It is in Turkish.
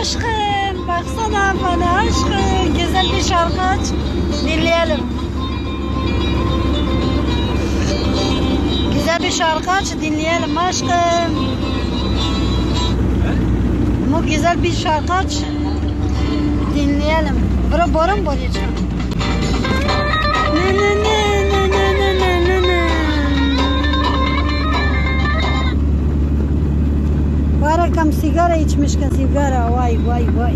aşkım. Baksana bana aşkım. Güzel bir şarkı aç. Dinleyelim. Güzel bir şarkı aç dinleyelim aşkım. Bu güzel bir şarkı aç. Dinleyelim. Bura borun boyayacağım. Ne ne ne ne ne ne ne ne ne. Barakam sigara içmişken sigara. Vay vay vay.